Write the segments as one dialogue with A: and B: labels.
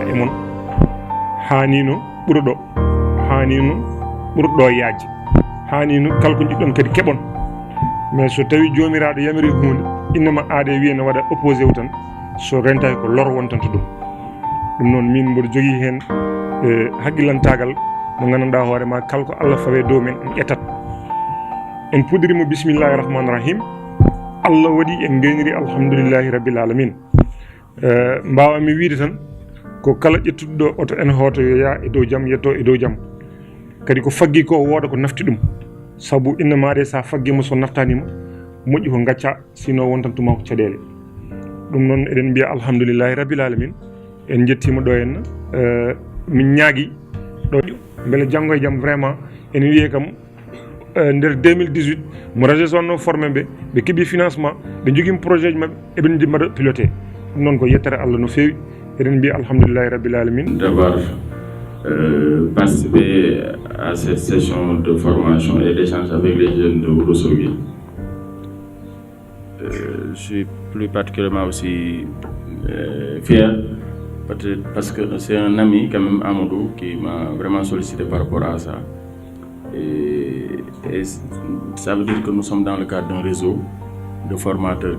A: e mon hanino ɓurɗo hanino ɓurɗo yaajde hanino kala ko jiɗɗon kadi keɓon mais so tawi jomiraɗo yamiri hunde innama aade wiye ne waɗa opposé wu tan so rentaki ko lor wontanto ɗum noon min mboɗo jogui hen haqillantagal mo gandanɗa hoorema kala ko Allah fawe dow men en ƴettat en puɗɗirimo bisimillahi rahmani rahim Allah waɗi en gayniri alhamdulillahi rabbil alamin mbawami wiide tan ko kala ƴettuɗo oto en hoto yo yaa e dow jaam yetto e dow jaam kadi ko faggi ko wooda ko nafti ɗum saabu inna maɗe sa faggima so naftanima moƴƴi ko gacca sino wontantuma ko caɗele ɗum noon eɗen mbiya alhamdulillahi rabbil alamin en jettima ɗo henna min ñaagui ɗo beele janggo e jaam vraiment ene wiye kam nder 2018 mo RAGES onno formé ɓe keeɓi financement ɓe joguima projet ji mabɓe eɓe mbaɗa piloté ɗum noon ko yettere Allah no fewi eɗen mbiya alhamdulillahi rabbil alamin
B: d'avoir participé à cette session de formation et d'échange avec les jeunes de Ourossogui. Je suis plus particulièrement aussi fier peut-être parce que c'est un ami quand même, Amadou, qui m'a vraiment sollicité par rapport à ça. Et ça veut dire que nous sommes dans le cadre d'un réseau de formateurs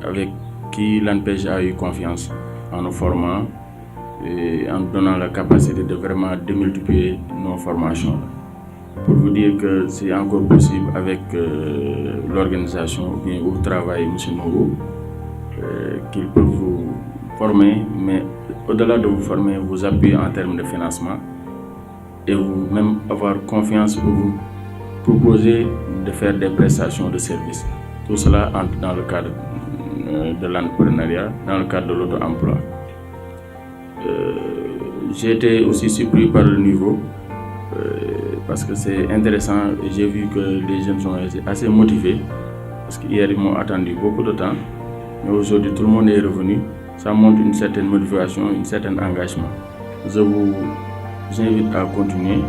B: avec qui l'ANPEJ a eu confiance en nous formant et en donnant la capacité de vraiment démultiplier nos formations. Pour vous dire que c'est encore possible avec l'organisation ou bien où travaille M. Nogo, qu'il peut vous former, mais au-delà de vous former, vous appuyer en termes de financement et vous même avoir confiance pour vous proposer de faire des prestations de services. Tout cela entre dans le cadre de l'entrepreneuriat, dans le cadre de l'auto-emploi. J'ai été aussi surpris par le niveau parce que c'est intéressant. J'ai vu que les jeunes sont assez motivés parce qu'hier ils m'ont attendu beaucoup de temps, mais aujourd'hui tout le monde est revenu. Ça montre une certaine motivation, un certain engagement. Je vous invite à continuer.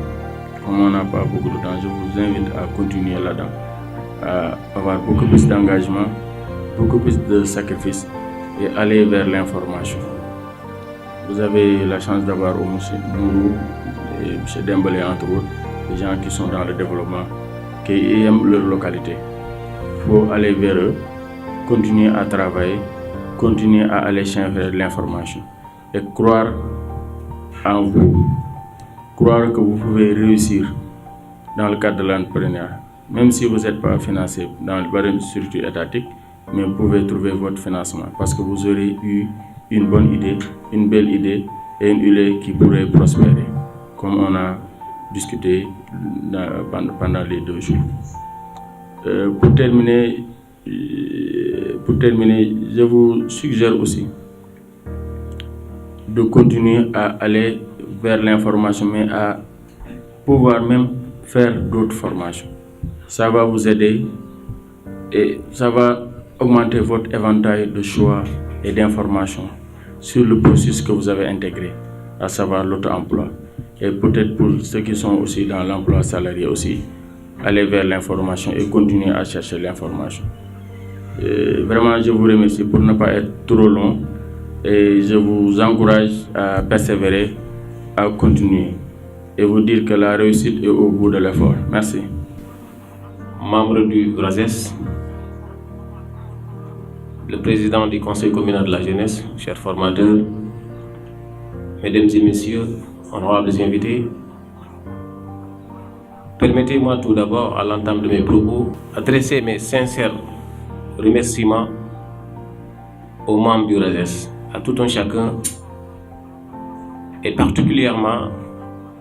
B: Comme on n'a pas beaucoup de temps, je vous invite à continuer là-dedans, à avoir beaucoup plus d'engagement, beaucoup plus de sacrifices et aller vers l'information. Vous avez la chance d'avoir M. Nourou et M. Dembélé, entre autres, des gens qui sont dans le développement, qui aiment leur localité. Il faut aller vers eux, continuer à travailler, continuer à aller chercher l'information et croire en vous, croire que vous pouvez réussir dans le cadre de l'entrepreneuriat. Même si vous n'êtes pas financé dans le barème de structure étatique, mais vous pouvez trouver votre financement parce que vous aurez eu une bonne idée, une belle idée et une idée qui pourrait prospérer, comme on a discuté pendant les 2 jours. Pour terminer, je vous suggère aussi de continuer à aller vers l'information, mais à pouvoir même faire d'autres formations. Ça va vous aider et ça va augmenter votre éventail de choix et d'informations sur le processus que vous avez intégré, à savoir l'auto-emploi. Et peut-être pour ceux qui sont aussi dans l'emploi salarié aussi, aller vers l'information et continuer à chercher l'information. Vraiment, je vous remercie pour ne pas être trop long et je vous encourage à persévérer, à continuer et vous dire que la réussite est au bout de l'effort. Merci.
C: Membre du RAGES, le président du conseil communal de la jeunesse, chers formateurs, mesdames et messieurs, honorables invités, permettez-moi tout d'abord, à l'entame de mes propos, adresser mes sincères remerciements aux membres du RAGES, à tout un chacun, et particulièrement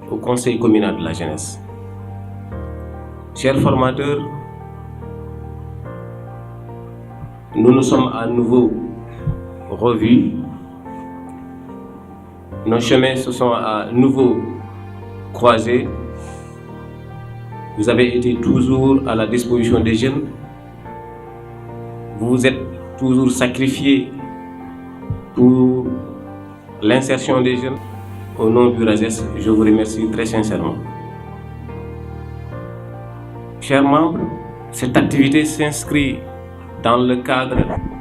C: au conseil communal de la jeunesse. Chers formateurs, nous nous sommes à nouveau revus. Nos chemins se sont à nouveau croisés. Vous avez été toujours à la disposition des jeunes. Vous vous êtes toujours sacrifiés pour l'insertion des jeunes. Au nom du RAGES, je vous remercie très sincèrement. Chers membres, cette activité s'inscrit dans le cadre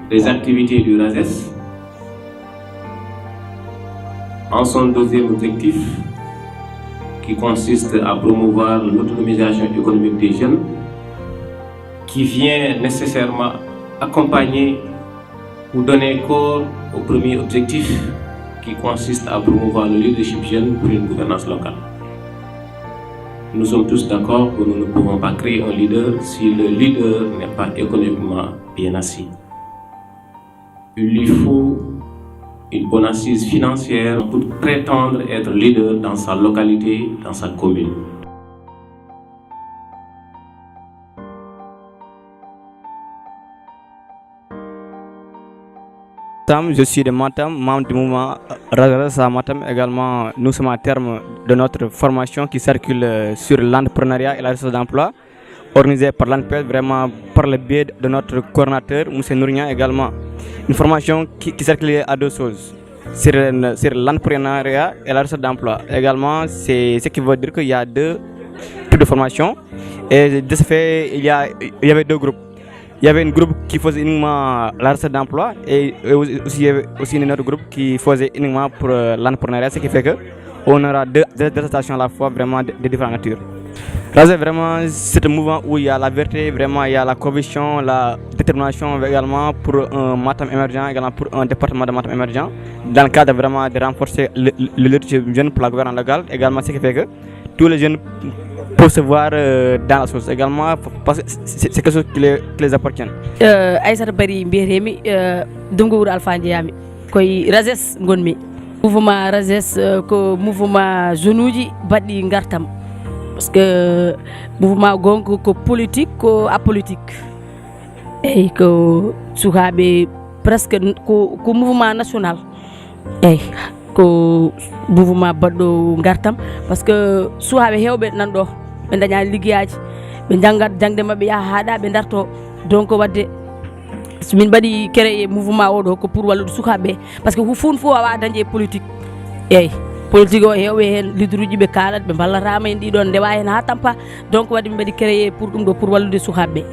C: des activités du RAGES en son deuxième objectif, qui consiste à promouvoir l'autonomisation économique des jeunes, qui vient nécessairement accompagner ou donner corps au premier objectif, qui consiste à promouvoir le leadership jeune pour une gouvernance locale. Nous sommes tous d'accord que nous ne pouvons pas créer un leader si le leader n'est pas économiquement bien assis. Il lui faut une bonne assise financière pour prétendre être leader dans sa localité, dans sa commune.
D: Je suis de Matam, membre du mouvement Razes à Matam. Également, nous sommes à terme de notre formation qui circule sur l'entrepreneuriat et la recherche d'emploi, organisée par l'ANPES, vraiment par le biais de notre coordinateur, M. Nourignan. Également, une formation qui circule à deux choses, sur l'entrepreneuriat et la recherche d'emploi. Également, c'est ce qui veut dire qu'il y a deux types de formation. Et de ce fait, il y avait deux groupes. Il y avait un groupe qui faisait uniquement la recherche d'emploi et il y avait aussi un autre groupe qui faisait uniquement pour l'entrepreneuriat, ce qui fait qu'on aura deux stations à la fois, vraiment de différentes natures. Razes, vraiment, c'est un mouvement où il y a la vérité, vraiment, il y a la conviction, la détermination également pour un Matam émergent, également pour un département de Matam émergent, dans le cadre vraiment de renforcer le leadership jeune pour la gouvernance locale, également ce qui fait que tous les jeunes peuvent se voir dans la source également, parce que c'est quelque chose qui les appartient.
E: Aïssata Bari mbiyetemi Dumgo Wuro Alpha Ndiyami koye Razes gonmi. Mouvement Razes ko mouvement jeune uji baɗɗi gartam, parce que mouvement gonko ko politique ko apolitique, eyyi ko sukaɓe presque ko mouvement national, eyyi ko mouvement baɗɗo gartam, parce que sukaɓe hewɓe nanɗo ɓe dañani liggueyaji, ɓe janggat jangde mabɓe yaha haɗa ɓe darto. Donc wadde somin mbaɗi créé mouvement oɗo ko pour wallude sukaɓeɓe, par ce que fuu wawa dañde politique. Eyyi politique o hewɓe hen leader uji ɓe kalat ɓe ballatama en ɗiɗon ndewa hen ha tampa. Donc wadde min mbaɗi créé pour ɗum ɗo pour wallude sukaɓeɓe.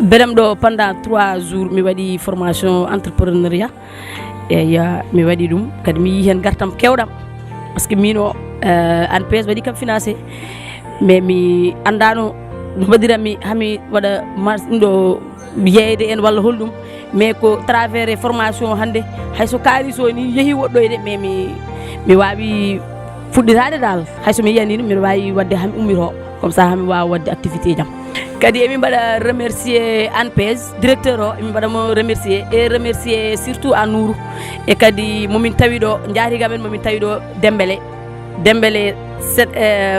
E: Beɗam ɗo pendant 3 jours mi waɗi formation entrepreneuriat, eyyi mi waɗi ɗum kadi mi yi hen gartam kewɗam, par ce que min o ANPS waɗi kam financé, mais mi andano no mbaɗiranmi hami waɗa ɗum ɗo yeyde en walla holɗum, mais ko travers formation hande hayso kaaliso ni yeehi woɗɗoyde, mais mi wawi fuɗɗitade dal, hayso mi yiyani ɗum miɗa wawi wadde hami ummito comme ça hami wawa wadde activité jam. Kadi emin mbaɗa remercier ANPS directeur o, emin mbaɗamo remercier et remercier surtout a Nourou, e kadi momin tawi ɗo jaatigamen momin tawi ɗo Dembélé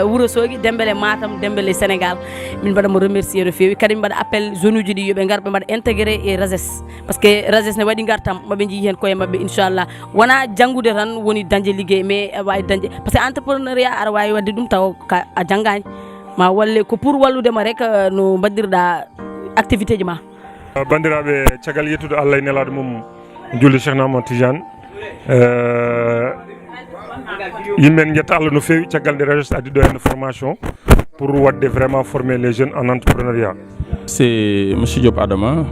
E: Wourossogui, Dembélé Matam, Dembélé Sénégal. Min mbaɗamo remercier no fewi, kadi min mbaɗa appel zone uji ɗi yoɓe gar ɓe mbaɗa intégré e Razes, par ce que Razes ne waɗi gartam maɓe jii hen koye mabɓe inchallah. Wona janggude tan woni dañde ligguey, mais wawi dañde, par ce que entrepreneuriat aɗa wawi wadde ɗum taw a janggani, ma walle ko pour walludema rek no mbaɗirɗa activité ji ma.
A: Bandiraɓe, caggal yettude Allah e nelaɗo mum julde Cheikh Ahmad Tidiane, yimɓe jetta Allah no fewi caggal nde Razes addi ɗo hen formation pour wadde vraiment former les jeunes en entrepreneuriat.
B: C'est M. Diop Adama,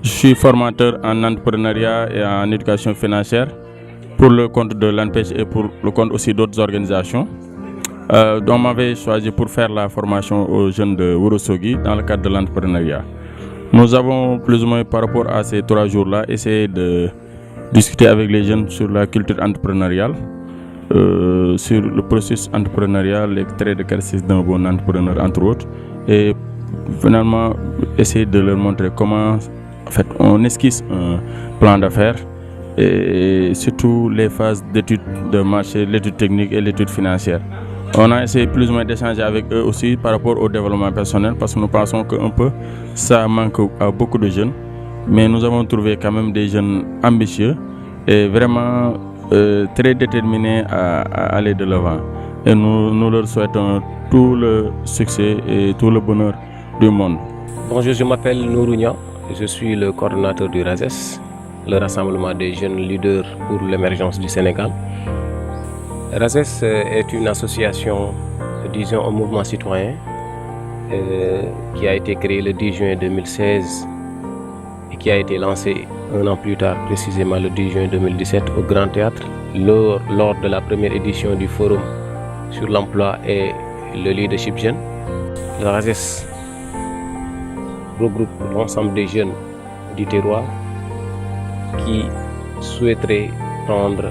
B: je suis formateur en entrepreneuriat et en éducation financière pour le compte de l'ANPES et pour le compte aussi d'autres organisations. On m'avait choisi pour faire la formation aux jeunes de Wourossogui dans le cadre de l'entrepreneuriat. Nous avons plus ou moins par rapport à ces 3 jours-là essayé de discuter avec les jeunes sur la culture entrepreneuriale, sur le processus entrepreneurial, les traits de caractéristiques d'un bon entrepreneur entre autres, et finalement essayer de leur montrer comment en fait on esquisse un plan d'affaires et surtout les phases d'études de marché, l'étude technique et l'étude financière. On a essayé plus ou moins d'échanger avec eux aussi par rapport au développement personnel, parce que nous pensons qu'un peu ça manque à beaucoup de jeunes, mais nous avons trouvé quand même des jeunes ambitieux et vraiment très déterminés à aller de l'avant. Et nous leur souhaitons tout le succès et tout le bonheur du monde.
C: Bonjour, je m'appelle Nourignan, je suis le coordonnateur du Razes, le rassemblement des jeunes leaders pour l'émergence du Sénégal. Razes est une association, disons un mouvement citoyen qui a été créé le 10 juin 2016 et qui a été lancé un an plus tard, précisément le 10 juin 2017, au Grand Théâtre, lors de la première édition du Forum sur l'emploi et le leadership jeune. La RASES regroupe l'ensemble des jeunes du terroir qui souhaiteraient prendre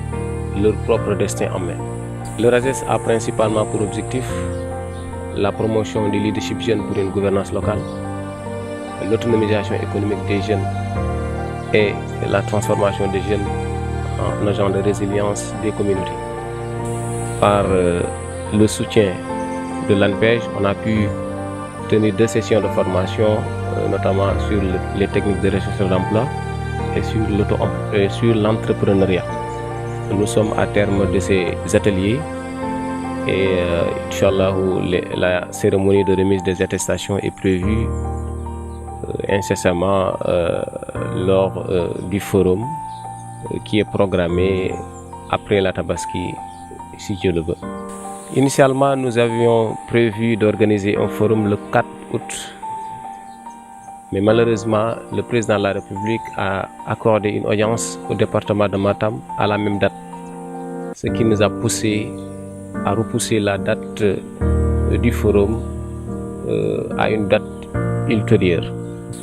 C: leur propre destin en main. Le RASES a principalement pour objectif la promotion du leadership jeune pour une gouvernance locale, l'autonomisation économique des jeunes et la transformation des jeunes en agents de résilience des communautés. Par le soutien de l'ANPEJ, on a pu tenir 2 sessions de formation, notamment sur les techniques de recherche d'emploi et sur l'entrepreneuriat. Nous sommes à terme de ces ateliers et Inch'Allah, la cérémonie de remise des attestations est prévue incessamment lors du forum qui est programmé après la Tabaski, si Dieu le veut. Initialement, nous avions prévu d'organiser un forum le 4 août, mais malheureusement, le président de la République a accordé une audience au département de Matam à la même date, ce qui nous a poussé à repousser la date du forum à une date ultérieure.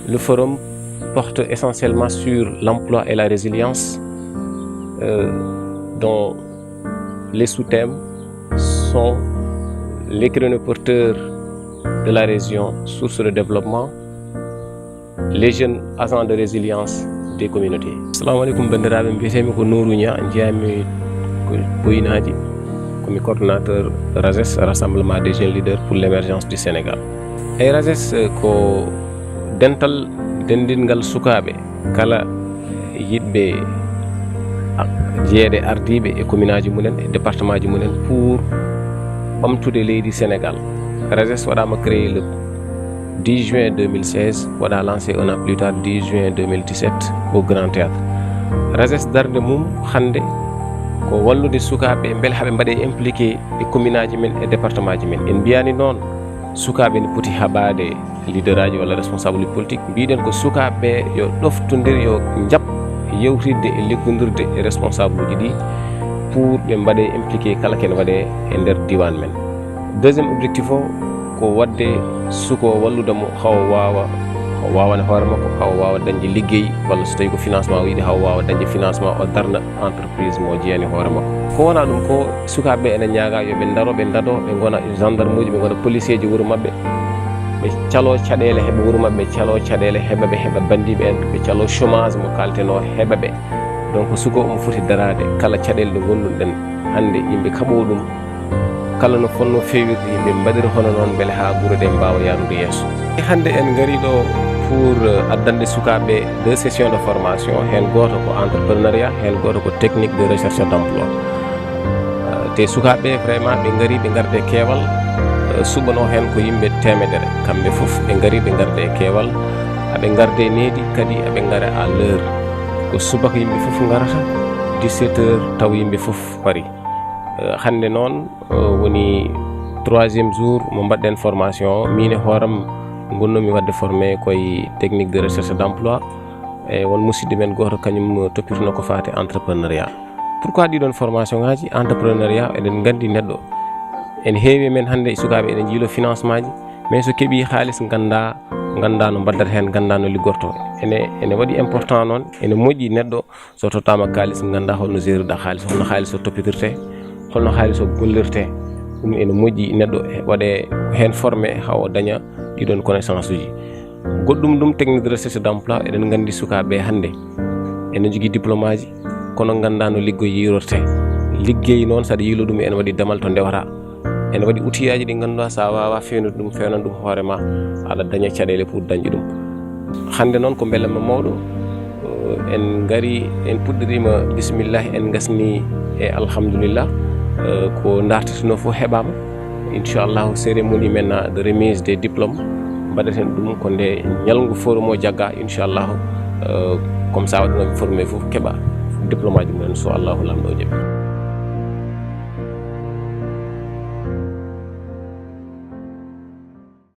C: Le forum porte essentiellement sur l'emploi et la résilience, dont les sous-thèmes sont les créneaux porteurs de la région, source de développement, les jeunes agents de résilience des communautés. Assalamu alaikum bandiraɓe, mbiyetemi ko Nourou Nia, jeyami ko Boyinaji, komi coordonnateur RASES, Rassemblement des jeunes leaders pour l'émergence du Sénégal. Et RASES ko dental dendingal sukaɓe kala yiɗɓe jeede ardiɓe e commune aji mumen e département ji mumen pour ɓamtude leydi Sénégal. RASES waɗama créé le 10 juin 2016, waɗa lancé un an plus tard 10 juin 2017 au Grand Théâtre. RASES darde mum hande ko wallude sukaɓe beele haɓe mbaɗe impliqué e commune aji men e département ji men. En mbiyani noon sukaɓe ne poti haɓade leader aji walla responsable politique, mbiɗen ko sukaɓe yo ɗoftodir, yo jaab yewtidde e liggodirde e responsable uji ɗi pour ɓe mbaɗe impliqué kala kene waɗe e nder diwan men. Deuxième objectif o ko wadde suko walludemo haw wawane hoore makko, haw wawa dañde liggey, walla so tawi ko financement o yiiɗi haw wawa dañde financement o darna entreprise mo jeeyani hoore makko. Ko wona ɗum ko sukaɓe ene ñaaga yoɓe daro ɓe dado, ɓe gona gendarme uji, ɓe gona policier ji wuuro mabɓe, ɓe calo caɗele heeɓa wuuro mabɓe, ɓe calo caɗele heeɓa ɓe heeɓa bandiɓe en, ɓe calo chômage mo kalteno heeɓa ɓe. Donc suko omo foti darade kala caɗele ɗe gonɗuɗen hande yimɓe kaɓo ɗum, kala no fonno fewirde yimɓe mbaɗiri hono noon beele ha guure ɗe mbawa yarude yesso. Hande en gari ɗo pour addande sukaɓe 2 sessions de formation, hen goto ko entrepreneuriat, hen goto ko technique de recherche d'emploi. Te sukaɓe vraiment ɓe gari ɓe garde keewal, suɓano hen ko yimɓe temedere, kamɓe foof ɓe gari ɓe garde keewal, aɓe garde needi kadi aɓe gara à l'heure, ko subaka yimɓe foof garata 17 heures taw yimɓe foof pari. Hande noon woni 3e jour mo mbaɗɗen formation, min e hooram gonnomi wadde formé koye technique de recherche d'emploi e won musidɗo men goto kañum toppitino ko fate entrepreneuriat. Pourquoi ɗiɗon formation ngaji entrepreneuriat? Eɗen gandi neɗɗo en heewi men hande e sukaɓe eɗen jiilo financement ji, mais so keeɓi haalis ganda no mbaddata hen, ganda no liggorto. Ene waɗi important noon, ene moƴƴi neɗɗo so tottama kalis ganda holno géruɗa haalis, holno haalis o toppitirte, holno haalis o gollirte. Ɗum ene moƴƴi neɗɗo waɗe hen formé haw daña ɗiɗon connaissance uji. Goɗɗum ɗum technique de recherche d'emploi, eɗen gandi sukaɓe hande ene jogui diplôme aji kono ganda no liggoy yirorte. Liggey noon saɗa yiilo ɗum ene waɗi damal to ndewata, ene waɗi outil aji ɗi ganduɗa sa wawa fewnude ɗum, fewnan ɗum hoorema aɗa daña caɗele pour dañƴe ɗum. Hande noon ko beelama mawɗo, en gari en puɗɗirima bisimillahi, en gasni e alhamdulillah, ko darteteno fof heɓama. Inchallahu cérémonie maintenant de remise des diplômes mbaɗeten ɗum ko nde ñalngu forum o jagga, inchallahu comme ça waɗanoɓe formé fof keeɓa diplôme aji mumen so Allahu lamɗo jaɓi.